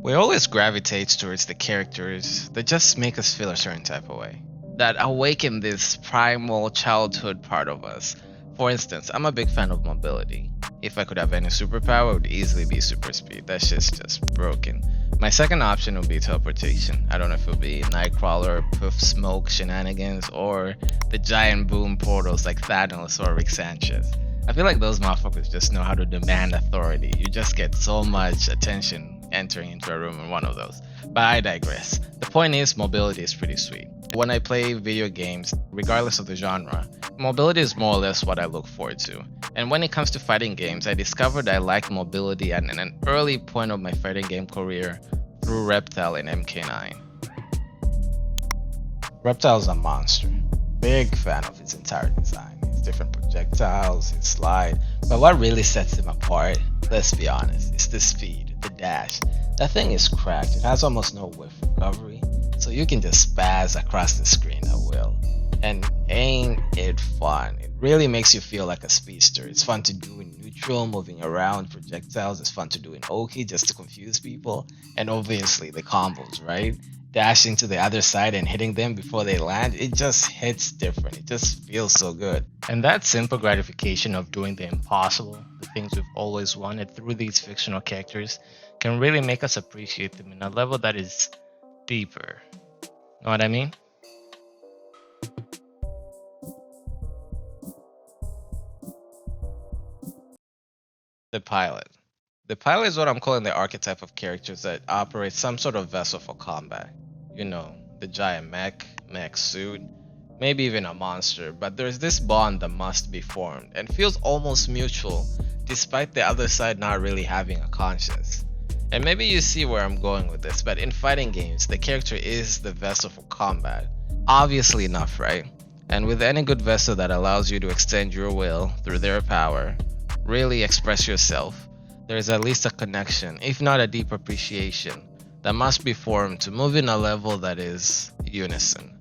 We always gravitate towards the characters that just make us feel a certain type of way, that awaken this primal childhood part of us. For instance, I'm a big fan of mobility. If I could have any superpower, it would easily be super speed. That shit's just broken. My second option would be teleportation. I don't know if it would be Nightcrawler, Puff Smoke shenanigans, or the giant boom portals like Thanos or Rick Sanchez. I feel like those motherfuckers just know how to demand authority. You just get so much attention entering into a room in one of those. But I digress. The point is, mobility is pretty sweet. When I play video games, regardless of the genre, mobility is more or less what I look forward to. And when it comes to fighting games, I discovered I liked mobility at an early point of my fighting game career through Reptile in MK9. Reptile is a monster. Big fan of its entire design. Its different projectiles, its slide. But what really sets him apart, let's be honest, is the speed, the dash. That thing is cracked. It has almost no whiff recovery, so you can just spaz across the screen at will. And ain't it fun? It really makes you feel like a speedster. It's fun to do in neutral, moving around projectiles. It's fun to do in Oki just to confuse people. And obviously the combos, right? Dashing to the other side and hitting them before they land, it just hits different. It just feels so good. And that simple gratification of doing the impossible, the things we've always wanted through these fictional characters, can really make us appreciate them in a level that is deeper. Know what I mean? The pilot. The pilot is what I'm calling the archetype of characters that operate some sort of vessel for combat. You know, the giant mech suit, maybe even a monster, but there's this bond that must be formed and feels almost mutual despite the other side not really having a conscience. And maybe you see where I'm going with this, but in fighting games, the character is the vessel for combat. Obviously enough, right? And with any good vessel that allows you to extend your will through their power, really express yourself, there is at least a connection, if not a deep appreciation, that must be formed to move in a level that is unison.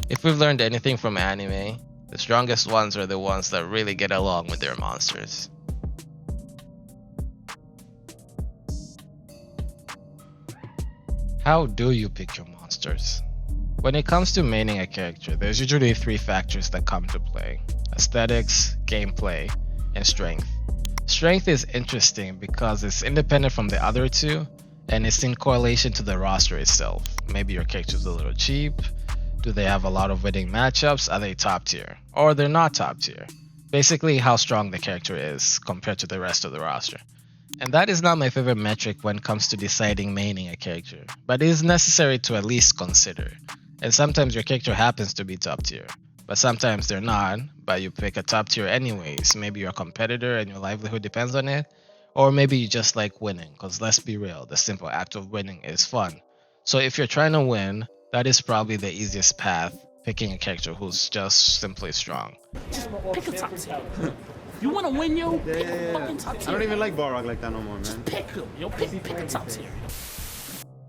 If we've learned anything from anime, the strongest ones are the ones that really get along with their monsters. How do you pick your monsters? When it comes to maining a character, there's usually three factors that come to play: aesthetics, gameplay, and strength. Strength is interesting because it's independent from the other two, and it's in correlation to the roster itself. Maybe your character's a little cheap, do they have a lot of winning matchups, are they top tier, or they're not top tier. Basically how strong the character is compared to the rest of the roster. And that is not my favorite metric when it comes to deciding maining a character, but it is necessary to at least consider. And sometimes your character happens to be top tier, but sometimes they're not, but you pick a top tier anyways. Maybe you're a competitor and your livelihood depends on it, or maybe you just like winning, because let's be real, the simple act of winning is fun. So if you're trying to win, that is probably the easiest path, picking a character who's just simply strong. Just pick a top tier. You want to win, yo? Pick a fucking top tier. I don't even like Balrog like that no more, man. Just pick him, yo. Pick a top tier.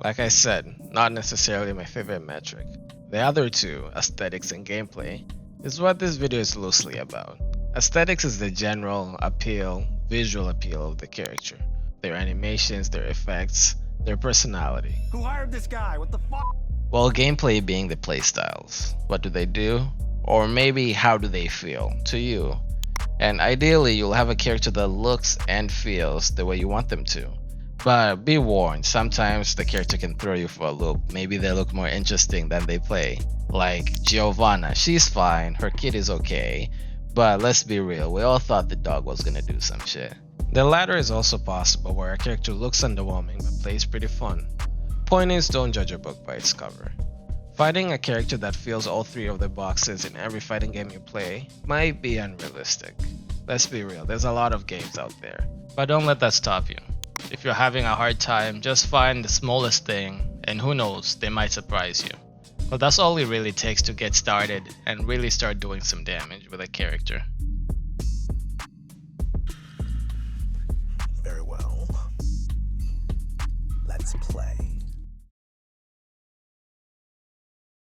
Like I said, not necessarily my favorite metric. The other two, aesthetics and gameplay, is what this video is loosely about. Aesthetics is the general appeal, visual appeal of the character. Their animations, their effects, their personality. Who hired this guy? What the fuck? While gameplay being the playstyles. What do they do? Or maybe how do they feel to you? And ideally, you'll have a character that looks and feels the way you want them to. But be warned, sometimes the character can throw you for a loop. Maybe they look more interesting than they play. Like Giovanna, she's fine, her kid is okay, but let's be real, we all thought the dog was gonna do some shit. The latter is also possible, where a character looks underwhelming but plays pretty fun. Point is, don't judge a book by its cover. Finding a character that fills all three of the boxes in every fighting game you play might be unrealistic. Let's be real, there's a lot of games out there, but don't let that stop you. If you're having a hard time, just find the smallest thing, and who knows, they might surprise you. But that's all it really takes to get started and really start doing some damage with a character. Very well. Let's play.